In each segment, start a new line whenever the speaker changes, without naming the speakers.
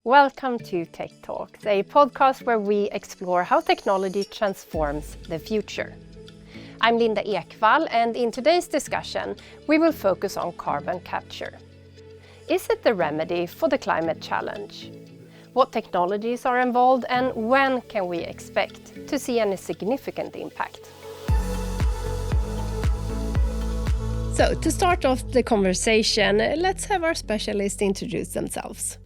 Welcome to TechTalks, a podcast where we explore how technology transforms the future. I'm Linda Ekwall, and in today's discussion, we will focus on carbon capture. Is it the remedy for the climate challenge? What technologies are involved, and when can we expect to see any significant impact? So, to start off the conversation, let's have our specialists introduce themselves.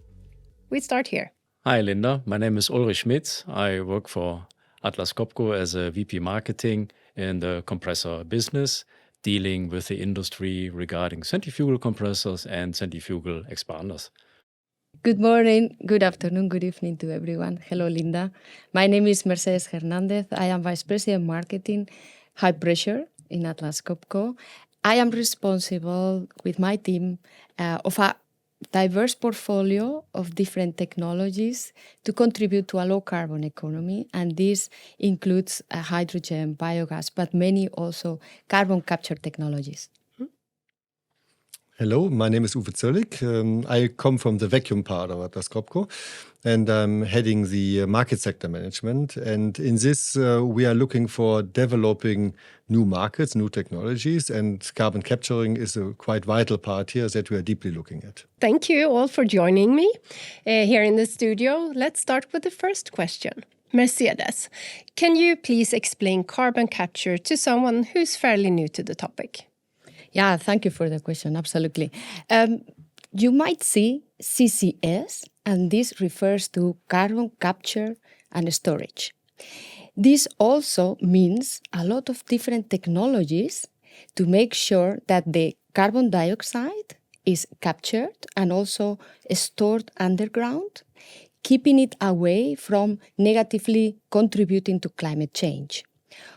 We start here.
Hi, Linda. My name is Ulrich Schmitz. I work for Atlas Copco as a VP Marketing in the compressor business, dealing with the industry regarding centrifugal compressors and centrifugal expanders.
Good morning, good afternoon, good evening to everyone. Hello, Linda. My name is Mercedes Hernandez. I am Vice President Marketing, High Pressure in Atlas Copco. I am responsible with my team of a diverse portfolio of different technologies to contribute to a low-carbon economy, and this includes hydrogen, biogas, but many also carbon capture technologies.
Hello, my name is Uwe Zoellig. I come from the vacuum part of Atlas Copco, and I'm heading the market sector management. And in this, we are looking for developing new markets, new technologies, and carbon capturing is a quite vital part here that we are deeply looking at.
Thank you all for joining me here in the studio. Let's start with the first question. Mercedes, can you please explain carbon capture to someone who's fairly new to the topic?
Yeah, thank you for the question. Absolutely. You might see CCS, and this refers to carbon capture and storage. This also means a lot of different technologies to make sure that the carbon dioxide is captured and also stored underground, keeping it away from negatively contributing to climate change.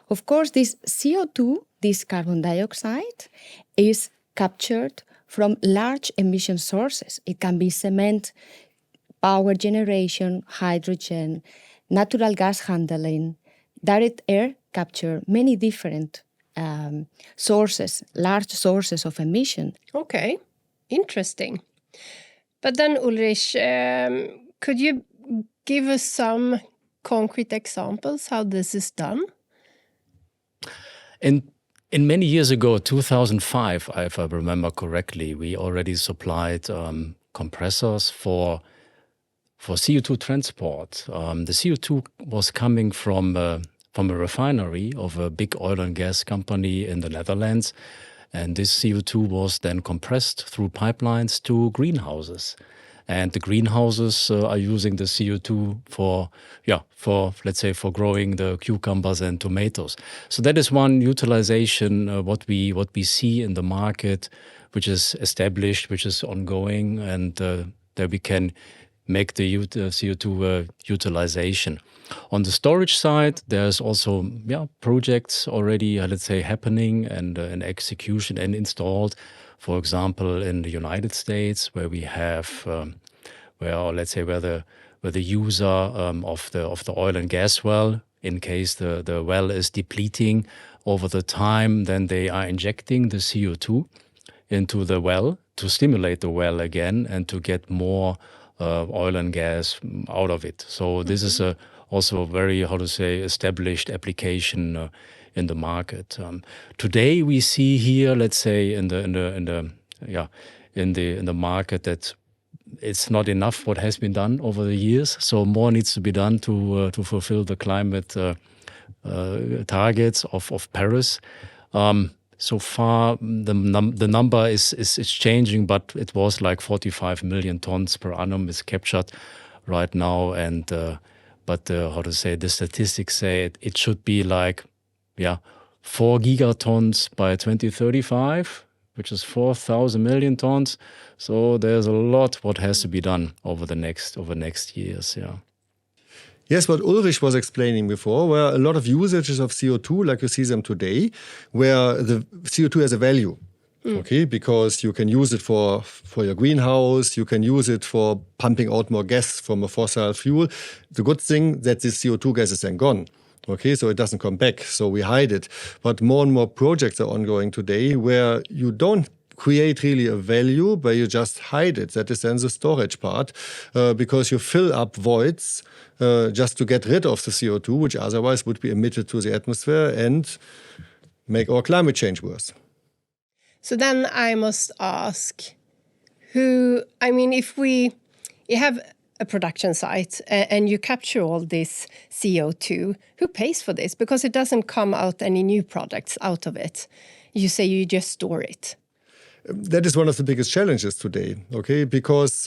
Of course, this CO2, this carbon dioxide, is captured from large emission sources. It can be cement, power generation, hydrogen, natural gas handling, direct air capture, many different sources, large sources of emission.
Okay, interesting. But then Ulrich, could you give us some concrete examples how this is done?
In many years ago, 2005, if I remember correctly, we already supplied compressors for CO2 transport. The CO2 was coming from a refinery of a big oil and gas company in the Netherlands, and this CO2 was then compressed through pipelines to greenhouses. And the greenhouses are using the CO2 for let's say, for growing the cucumbers and tomatoes. So that is one utilization, what we see in the market, which is established, which is ongoing, and that we can make the CO2 utilization. On the storage side, there's also projects already, let's say, happening and execution and installed. For example, in the United States, where we have, where the user of the oil and gas well, in case the well is depleting over the time, then they are injecting the CO2 into the well to stimulate the well again and to get more oil and gas out of it. So this is also a very, established application in the market. Today we see here, let's say, in the market that it's not enough what has been done over the years. So more needs to be done to fulfill the climate targets of Paris. So far, the number is changing, but it was like 45 million tons per annum is captured right now. And the statistics say it should be like 4 gigatons by 2035, which is 4,000 million tons. So there's a lot what has to be done over next years. Yeah.
Yes, what Ulrich was explaining before, where a lot of usages of CO2, like you see them today, where the CO2 has a value. Okay, because you can use it for your greenhouse, you can use it for pumping out more gas from a fossil fuel. The good thing that this CO2 gas is then gone. Okay, so it doesn't come back, so we hide it. But more and more projects are ongoing today where you don't create really a value where you just hide it. That is then the storage part, because you fill up voids just to get rid of the CO2, which otherwise would be emitted to the atmosphere and make our climate change worse.
So then I must ask, if you have a production site and you capture all this CO2, who pays for this? Because it doesn't come out any new products out of it. You say you just store it.
That is one of the biggest challenges today, okay? Because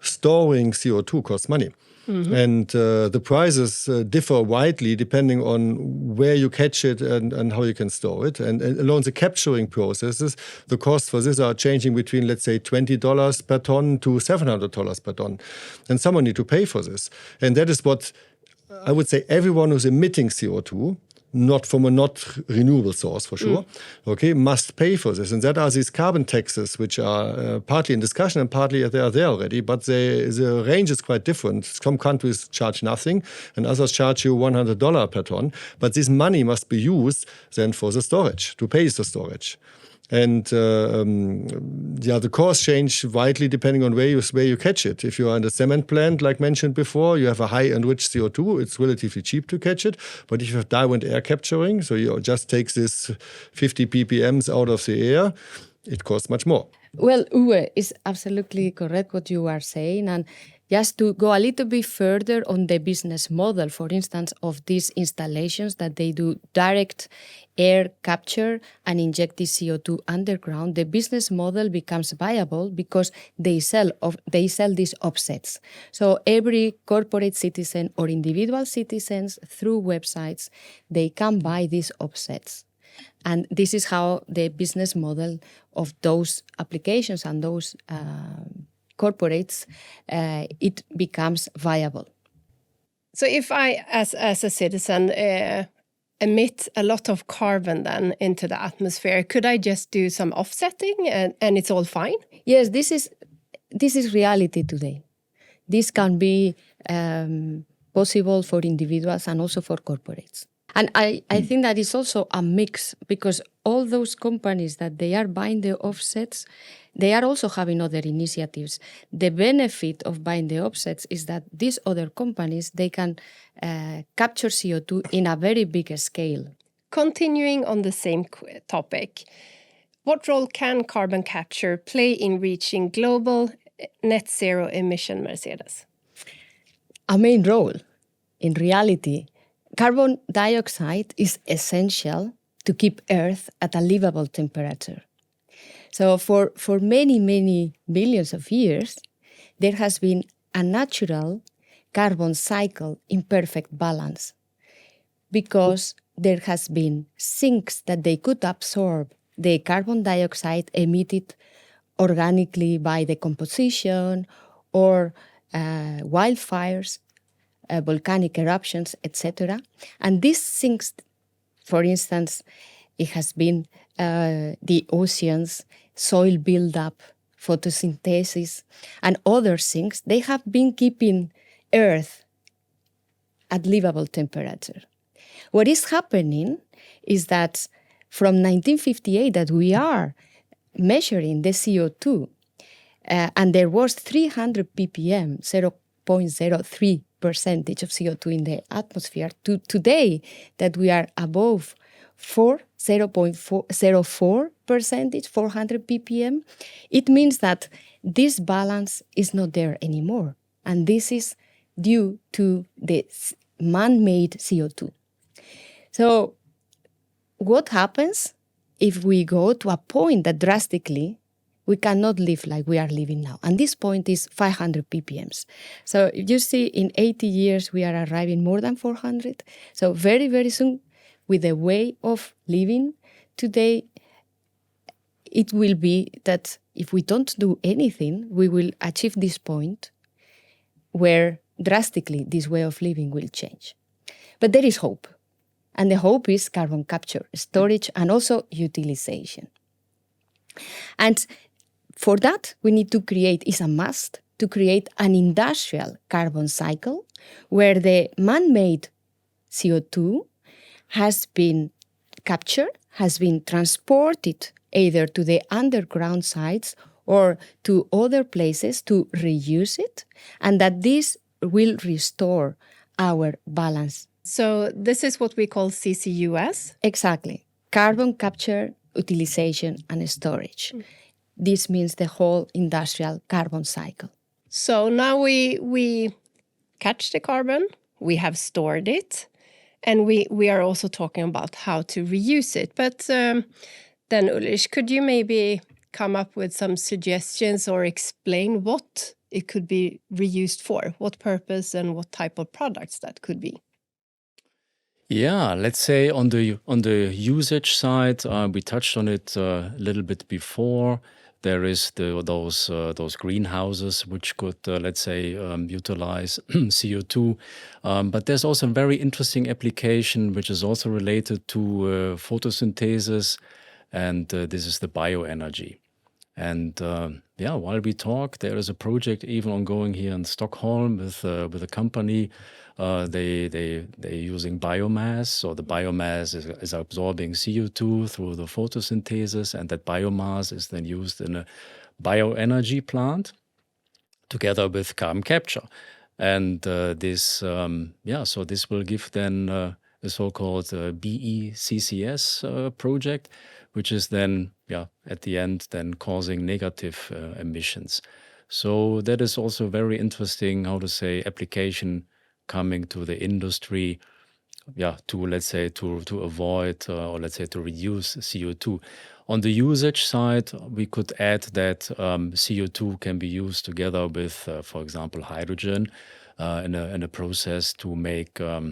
storing CO2 costs money. Mm-hmm. And the prices differ widely depending on where you catch it and how you can store it. And alone the capturing processes, the costs for this are changing between, let's say, $20 per ton to $700 per ton. And someone needs to pay for this. And that is what I would say everyone who's emitting CO2, not from a not renewable source for sure, okay, must pay for this. And that are these carbon taxes, which are partly in discussion and partly they are there already, but the range is quite different. Some countries charge nothing and others charge you $100 per ton. But this money must be used then for the storage, to pay the storage. And the costs change widely depending on where you catch it. If you are in the cement plant, like mentioned before, you have a high enriched CO2. It's relatively cheap to catch it. But if you have direct air capturing, so you just take this 50 ppms out of the air, it costs much more.
Well, Uwe, is absolutely correct what you are saying. And just to go a little bit further on the business model, for instance, of these installations that they do direct air capture and inject this CO2 underground, the business model becomes viable because they sell these offsets. So every corporate citizen or individual citizens through websites, they can buy these offsets. And this is how the business model of those applications and those corporates, it becomes viable.
So if I, as a citizen, emit a lot of carbon then into the atmosphere, could I just do some offsetting and it's all fine?
Yes, this is reality today. This can be possible for individuals and also for corporates. And I think that is also a mix, because all those companies that they are buying the offsets, they are also having other initiatives. The benefit of buying the offsets is that these other companies, they can capture CO2 in a very big scale.
Continuing on the same topic, what role can carbon capture play in reaching global net zero emission, Mercedes?
A main role. In reality, carbon dioxide is essential to keep Earth at a livable temperature. So for many, many billions of years, there has been a natural carbon cycle in perfect balance, because there has been sinks that they could absorb the carbon dioxide emitted organically by decomposition or wildfires, volcanic eruptions, etc. And these sinks, for instance, it has been the oceans, soil buildup, photosynthesis, and other things. They have been keeping Earth at livable temperature. What is happening is that from 1958 that we are measuring the CO2, and there was 300 ppm, 0.03% of CO2 in the atmosphere, to today that we are above 0.04%, 400 ppm, it means that this balance is not there anymore. And this is due to the man-made CO2. So what happens if we go to a point that drastically we cannot live like we are living now? And this point is 500 ppms. So if you see in 80 years, we are arriving more than 400. So very, very soon, with the way of living today, it will be that if we don't do anything, we will achieve this point where drastically this way of living will change. But there is hope. And the hope is carbon capture, storage, and also utilization. And for that, we need to create, is a must, to create an industrial carbon cycle where the man-made CO2 has been captured, has been transported either to the underground sites or to other places to reuse it, and that this will restore our balance.
So this is what we call CCUS?
Exactly. Carbon capture, utilization, and storage. This means the whole industrial carbon cycle.
So now we catch the carbon, we have stored it, and we are also talking about how to reuse it. But then Ulrich, could you maybe come up with some suggestions or explain what it could be reused for, what purpose and what type of products that could be?
Yeah, let's say on the usage side, we touched on it a little bit before. There is those greenhouses which could, let's say, utilize CO2. But there's also a very interesting application which is also related to photosynthesis, and this is the bioenergy. And while we talk, there is a project even ongoing here in Stockholm with a company. They're using biomass, so the biomass is absorbing CO2 through the photosynthesis, and that biomass is then used in a bioenergy plant together with carbon capture. And so this will give then a so-called BECCS project, which is then, at the end, then causing negative emissions. So that is also very interesting, application coming to the industry, to, let's say, to avoid or let's say to reduce CO2. On the usage side, we could add that CO2 can be used together with, for example, hydrogen in a process to make a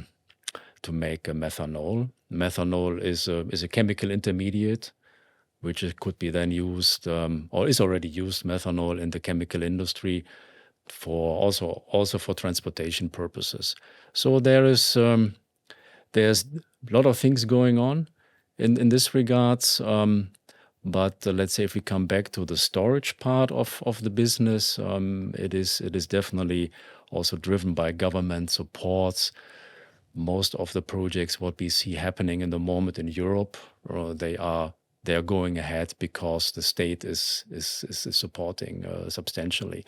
methanol. Methanol is a chemical intermediate, which could be then used or is already used, methanol, in the chemical industry for also for transportation purposes. So there's a lot of things going on in this regards. But let's say if we come back to the storage part of the business, it is definitely also driven by government supports. Most of the projects what we see happening in the moment in Europe, they are going ahead because the state is supporting substantially.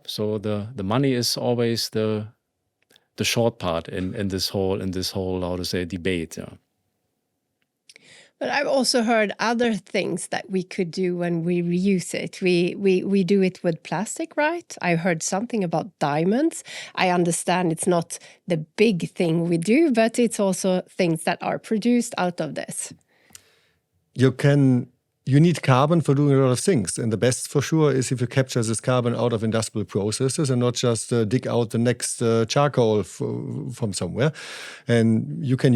So the money is always the short part in this whole debate. Yeah.
But I've also heard other things that we could do when we reuse it. We do it with plastic, right? I heard something about diamonds. I understand it's not the big thing we do, but it's also things that are produced out of this.
You need carbon for doing a lot of things. And the best for sure is if you capture this carbon out of industrial processes and not just dig out the next charcoal from somewhere. And you can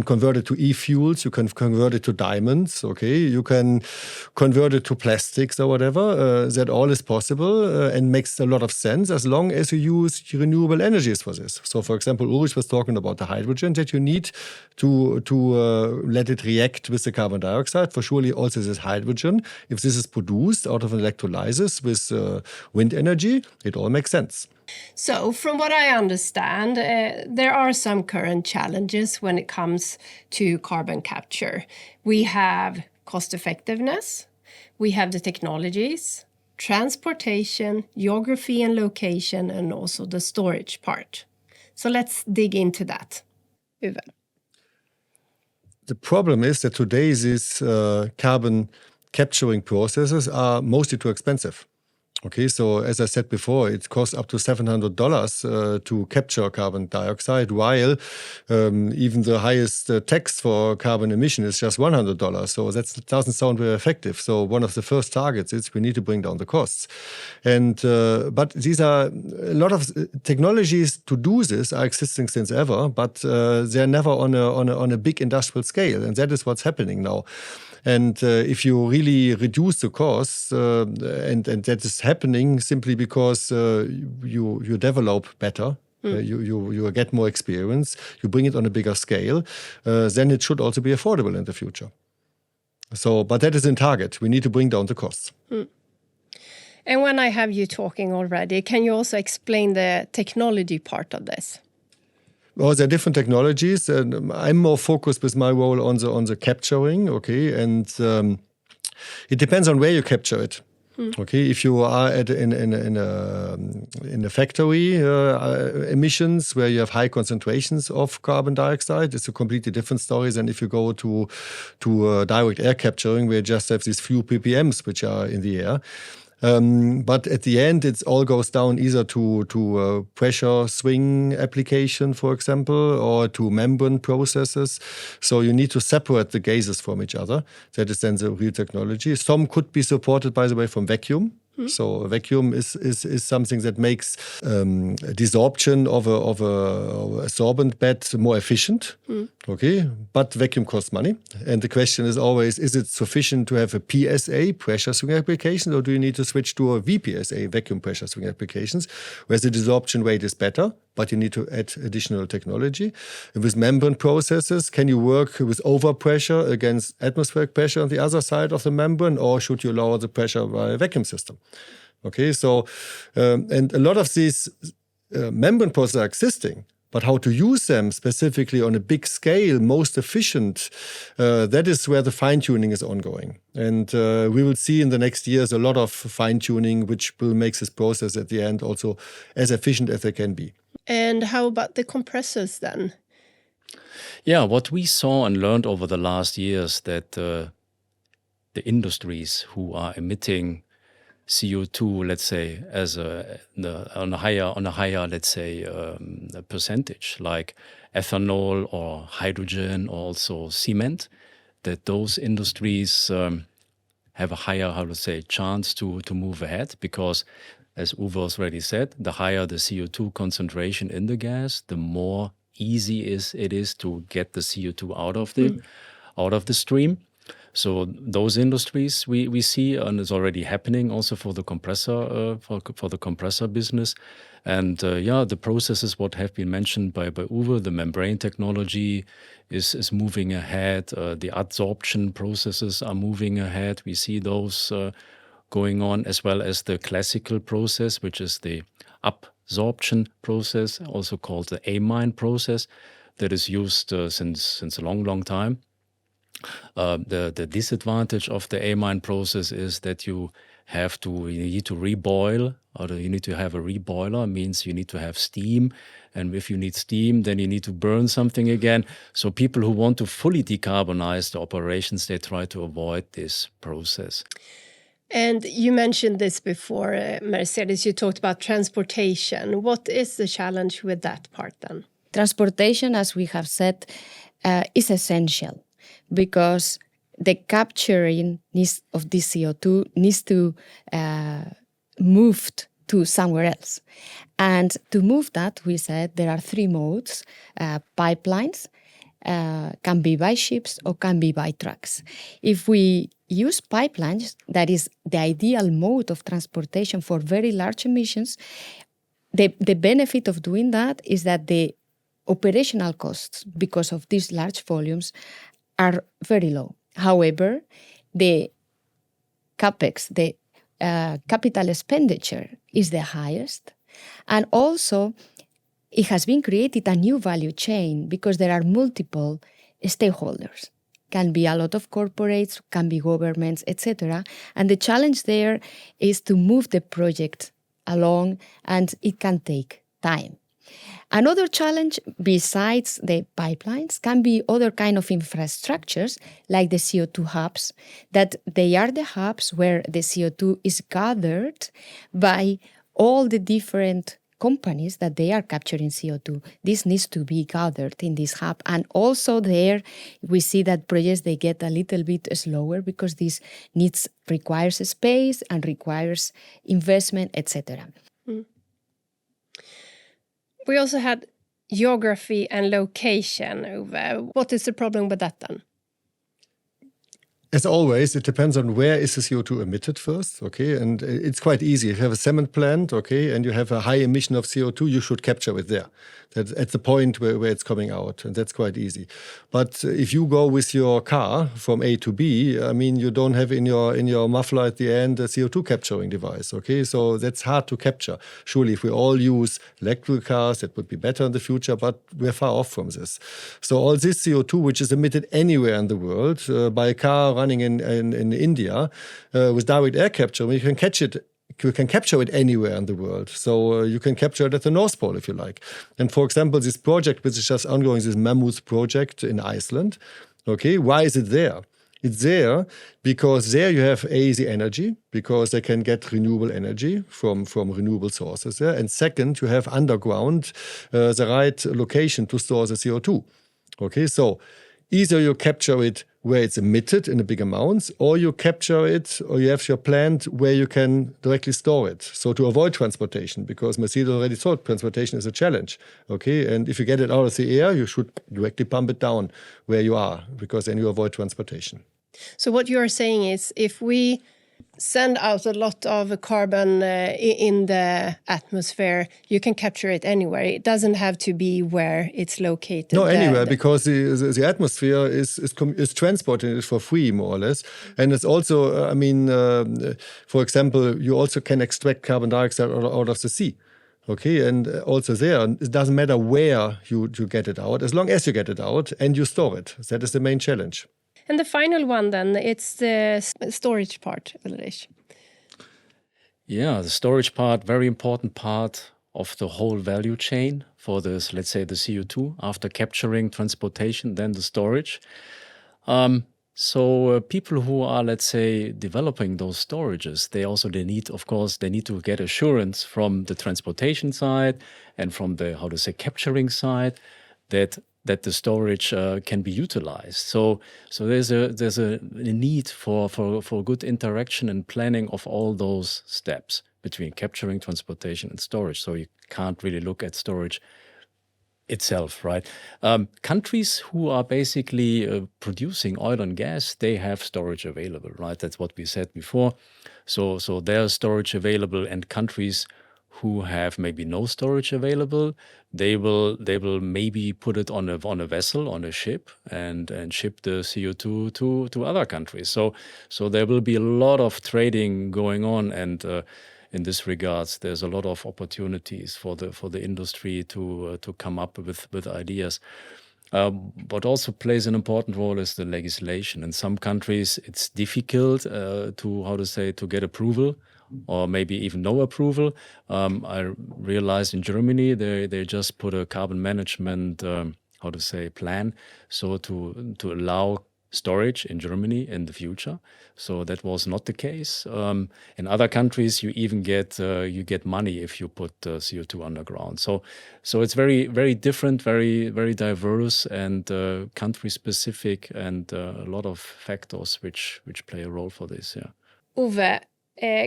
convert it to e-fuels, you can convert it to diamonds, okay? You can convert it to plastics or whatever. That all is possible and makes a lot of sense as long as you use renewable energies for this. So for example, Ulrich was talking about the hydrogen that you need to let it react with the carbon dioxide. For surely also this hydrogen, if this is produced out of an electrolysis with wind energy, it all makes sense.
So from what I understand, there are some current challenges when it comes to carbon capture. We have cost effectiveness, we have the technologies, transportation, geography and location, and also the storage part. So let's dig into that. Uwe.
The problem is that today these carbon capturing processes are mostly too expensive. Okay, so as I said before, it costs up to $700 to capture carbon dioxide, while even the highest tax for carbon emission is just $100. So that doesn't sound very effective. So one of the first targets is we need to bring down the costs. And but these are a lot of technologies to do this are existing since ever, but they're never on a big industrial scale, and that is what's happening now. And if you really reduce the costs, and that is happening simply because you develop better, you get more experience, you bring it on a bigger scale, then it should also be affordable in the future. So, but that is in target. We need to bring down the costs.
And when I have you talking already, can you also explain the technology part of this?
Well, there are different technologies, and I'm more focused with my role on the capturing, okay, and it depends on where you capture it. Okay, if you are in a factory emissions where you have high concentrations of carbon dioxide, it's a completely different story than if you go to direct air capturing where you just have these few ppms which are in the air. But at the end, it all goes down either to pressure swing application, for example, or to membrane processes. So you need to separate the gases from each other. That is then the real technology. Some could be supported, by the way, from vacuum. So a vacuum is something that makes desorption of a sorbent bed more efficient. Okay, but vacuum costs money, and the question is always: is it sufficient to have a PSA, pressure swing application, or do you need to switch to a VPSA, vacuum pressure swing applications, where the desorption rate is better, but you need to add additional technology? And with membrane processes, can you work with overpressure against atmospheric pressure on the other side of the membrane, or should you lower the pressure by a vacuum system? Okay, so and a lot of these membrane processes are existing, but how to use them specifically on a big scale, most efficient, that is where the fine-tuning is ongoing. And we will see in the next years a lot of fine-tuning, which will make this process at the end also as efficient as they can be.
And how about the compressors then?
Yeah, what we saw and learned over the last years that the industries who are emitting CO2, let's say, on a higher, let's say, percentage, like ethanol or hydrogen, or also cement, that those industries have a higher, how to say, chance to move ahead, because, as Uwe already said, the higher the CO2 concentration in the gas, the more easy it is to get the CO2 out of the stream. So those industries we see, and it's already happening also for the compressor for the compressor business. And the processes what have been mentioned by Uwe, the membrane technology is moving ahead. The adsorption processes are moving ahead. We see those going on, as well as the classical process, which is the absorption process, also called the amine process, that is used since a long time. The disadvantage of the amine process is that you need to reboil, or you need to have a reboiler, means you need to have steam. And if you need steam, then you need to burn something again. So people who want to fully decarbonize the operations, they try to avoid this process.
And you mentioned this before, Mercedes, you talked about transportation. What is the challenge with that part then?
Transportation, as we have said, is essential, because the capturing of this CO2 needs to move to somewhere else. And to move that, we said there are three modes. Pipelines, can be by ships or can be by trucks. If we use pipelines, that is the ideal mode of transportation for very large emissions, the benefit of doing that is that the operational costs, because of these large volumes, are very low. However, the capex, the capital expenditure, is the highest. And also, it has been created a new value chain because there are multiple stakeholders. Can be a lot of corporates, can be governments, etc. And the challenge there is to move the project along, and it can take time. Another challenge, besides the pipelines, can be other kind of infrastructures, like the CO2 hubs, that they are the hubs where the CO2 is gathered by all the different companies that they are capturing CO2. This needs to be gathered in this hub. And also there, we see that projects, they get a little bit slower because this requires space and requires investment, etc.
We also had geography and location, Uwe. What is the problem with that then?
As always, it depends on where is the CO2 emitted first, okay? And it's quite easy. If you have a cement plant, okay, and you have a high emission of CO2, you should capture it there. That's at the point where it's coming out, and that's quite easy. But if you go with your car from A to B, I mean, you don't have in your muffler at the end a CO2 capturing device, okay? So that's hard to capture. Surely, if we all use electric cars, that would be better in the future, but we're far off from this. So all this CO2, which is emitted anywhere in the world by a car running in India with direct air capture, you can catch it. You can capture it anywhere in the world. So you can capture it at the North Pole if you like. And for example, this project, which is just ongoing, this Mammoth project in Iceland. Okay, why is it there? It's there because there you have the energy, because they can get renewable energy from renewable sources there. And second, you have underground the right location to store the CO2. Okay, so either you capture it where it's emitted in a big amounts, or you capture it, or you have your plant where you can directly store it. So to avoid transportation, because Mercedes already thought transportation is a challenge. Okay, and if you get it out of the air, you should directly pump it down where you are, because then you avoid transportation.
So what you are saying is, if we send out a lot of carbon in the atmosphere, you can capture it anywhere. It doesn't have to be where it's located.
No, anywhere, because the atmosphere is transporting it for free, more or less. And it's also, for example, you also can extract carbon dioxide out of the sea. Okay, and also there, it doesn't matter where you get it out, as long as you get it out and you store it. That is the main challenge.
And the final one then, it's the storage part, Ulrich.
Yeah, the storage part, very important part of the whole value chain for this, let's say, the CO2 after capturing, transportation, then the storage. So people who are, let's say, developing those storages, they need to get assurance from the transportation side and from the, capturing side that the storage can be utilized. So there's a need for good interaction and planning of all those steps between capturing, transportation, and storage. So you can't really look at storage itself, right? Countries who are basically producing oil and gas, they have storage available, right? That's what we said before. So there's storage available, and countries who have maybe no storage available, they will maybe put it on a vessel, on a ship, and ship the CO2 to other countries. So there will be a lot of trading going on, and in this regards, there's a lot of opportunities for the industry to come up with ideas. What also plays an important role is the legislation. In some countries, it's difficult to get approval, or maybe even no approval. I realized in Germany they just put a carbon management plan, so to allow storage in Germany in the future. So that was not the case. In other countries, you even get money if you put CO2 underground. So it's very, very different, very, very diverse, and country specific, and a lot of factors which play a role for this. Yeah.
Uwe,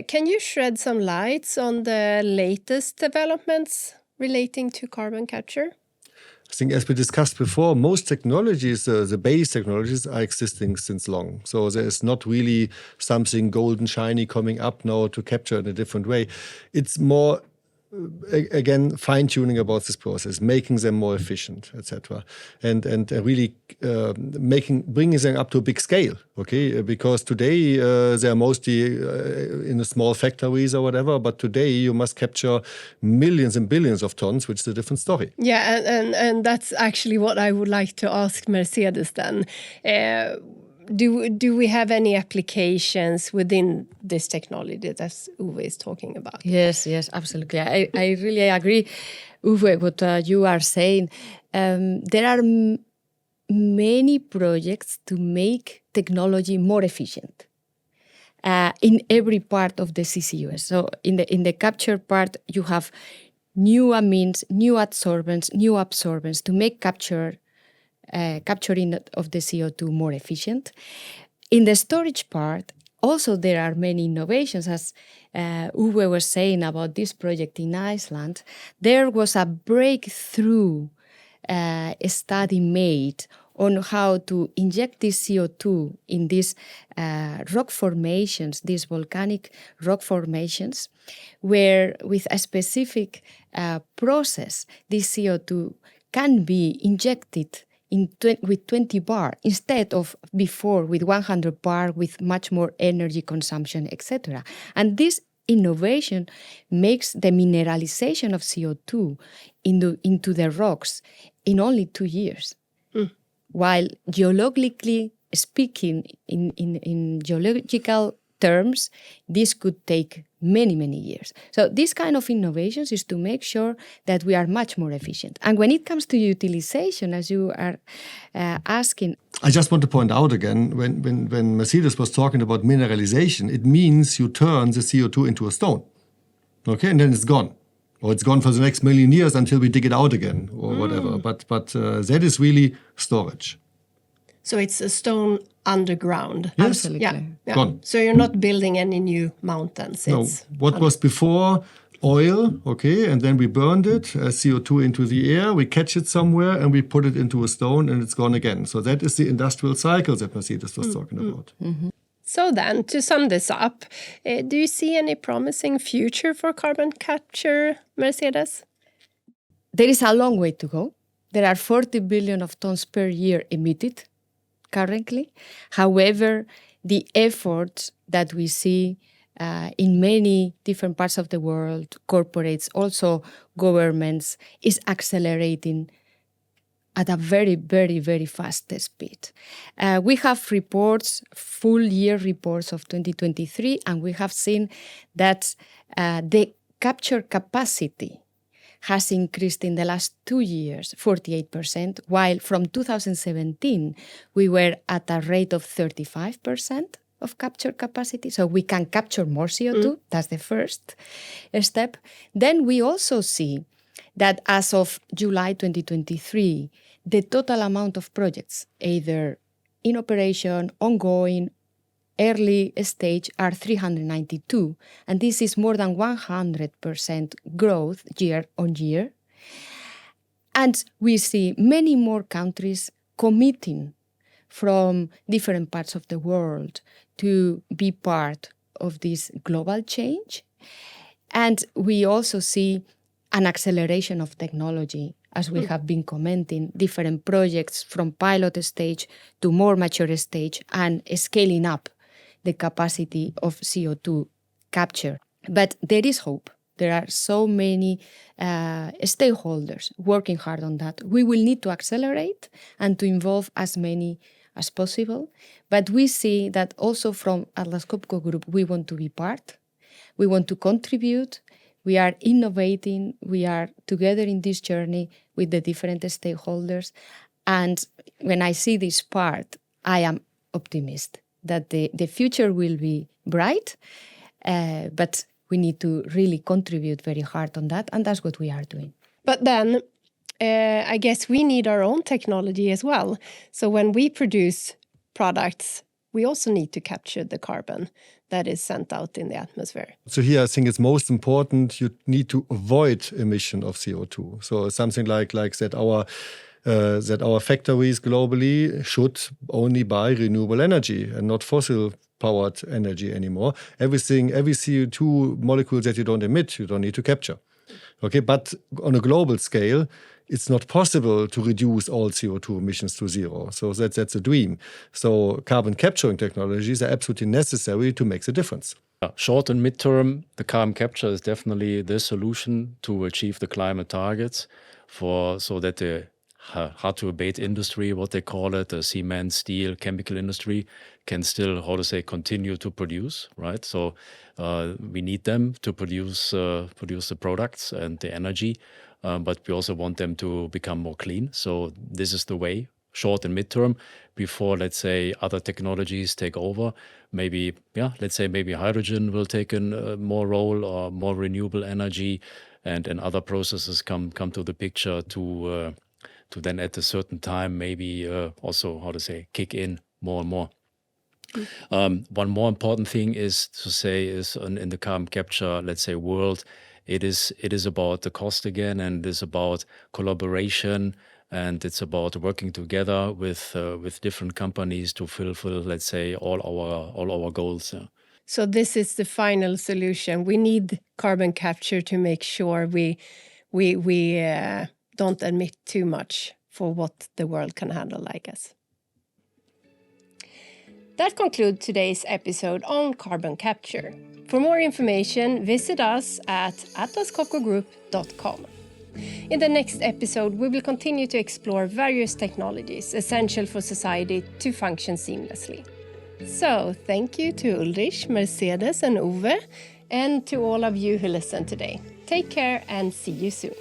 can you shed some lights on the latest developments relating to carbon capture?
I think, as we discussed before, most technologies, the base technologies, are existing since long. So there is not really something golden shiny coming up now to capture in a different way. It's more, again, fine-tuning about this process, making them more efficient, etc., and really bringing them up to a big scale. Okay, because today they are mostly in small factories or whatever, but today you must capture millions and billions of tons, which is a different story.
Yeah, and that's actually what I would like to ask Mercedes then. Do we have any applications within this technology that Uwe is talking about?
Yes, absolutely. I really agree, Uwe, what you are saying. There are many projects to make technology more efficient in every part of the CCUS. So in the capture part, you have new amines, new absorbents to make capturing of the CO2 more efficient. In the storage part, also there are many innovations. As Uwe was saying about this project in Iceland, there was a breakthrough study made on how to inject this CO2 in these rock formations, these volcanic rock formations, where with a specific process, this CO2 can be injected with 20 bar instead of before with 100 bar with much more energy consumption, etc. And this innovation makes the mineralization of CO2 into the rocks in only 2 years. While geologically speaking, in geological terms, this could take many, many years. So this kind of innovations is to make sure that we are much more efficient. And when it comes to utilization, as you are asking,
I just want to point out again, when Mercedes was talking about mineralization, it means you turn the CO2 into a stone, okay, and then it's gone. Or it's gone for the next million years until we dig it out again or whatever. But that is really storage.
So it's a stone underground.
Yes.
Absolutely.
Yeah.
Gone.
So you're not building any new mountains.
No, what was before oil, okay, and then we burned it, CO2 into the air, we catch it somewhere and we put it into a stone and it's gone again. So that is the industrial cycle that Mercedes was talking about.
Mm-hmm.
So then, to sum this up, do you see any promising future for carbon capture, Mercedes?
There is a long way to go. There are 40 billion of tons per year emitted currently. However, the efforts that we see in many different parts of the world, corporates, also governments, is accelerating at a very, very, very fast speed. We have reports, full year reports of 2023, and we have seen that the capture capacity has increased in the last 2 years, 48%, while from 2017, we were at a rate of 35% of capture capacity. So we can capture more CO2. That's the first step. Then we also see that as of July 2023, the total amount of projects, either in operation, ongoing, early stage, are 392. And this is more than 100% growth year on year. And we see many more countries committing from different parts of the world to be part of this global change. And we also see an acceleration of technology, as we have been commenting, different projects from pilot stage to more mature stage and scaling up the capacity of CO2 capture. But there is hope. There are so many stakeholders working hard on that. We will need to accelerate and to involve as many as possible. But we see that also from Atlas Copco Group, we want to be part. We want to contribute. We are innovating. We are together in this journey with the different stakeholders. And when I see this part, I am optimistic that the future will be bright. But we need to really contribute very hard on that. And that's what we are doing.
But then I guess we need our own technology as well. So when we produce products, we also need to capture the carbon that is sent out in the atmosphere.
So here I think it's most important you need to avoid emission of CO2. So something like that our factories globally should only buy renewable energy and not fossil-powered energy anymore. Every CO2 molecule that you don't emit, you don't need to capture. Okay, but on a global scale, it's not possible to reduce all CO2 emissions to zero. So that's a dream. So carbon capturing technologies are absolutely necessary to make the difference.
Short and midterm, the carbon capture is definitely the solution to achieve the climate targets so that the hard-to-abate industry, what they call it, the cement, steel, chemical industry, can still, continue to produce, right? So we need them to produce the products and the energy, but we also want them to become more clean. So this is the way, short and midterm, before, let's say, other technologies take over. Maybe hydrogen will take a more role, or more renewable energy, and other processes come to the picture to then at a certain time maybe also, kick in more and more. One more important thing is in the carbon capture, let's say, world, it is about the cost again, and it is about collaboration And it's about working together with different companies to fulfill, let's say, all our goals. Yeah.
So this is the final solution. We need carbon capture to make sure we don't emit too much for what the world can handle, I guess. That concludes today's episode on carbon capture. For more information, visit us at atlascopcogroup.com. In the next episode, we will continue to explore various technologies essential for society to function seamlessly. So, thank you to Ulrich, Mercedes and Uwe, and to all of you who listened today. Take care and see you soon.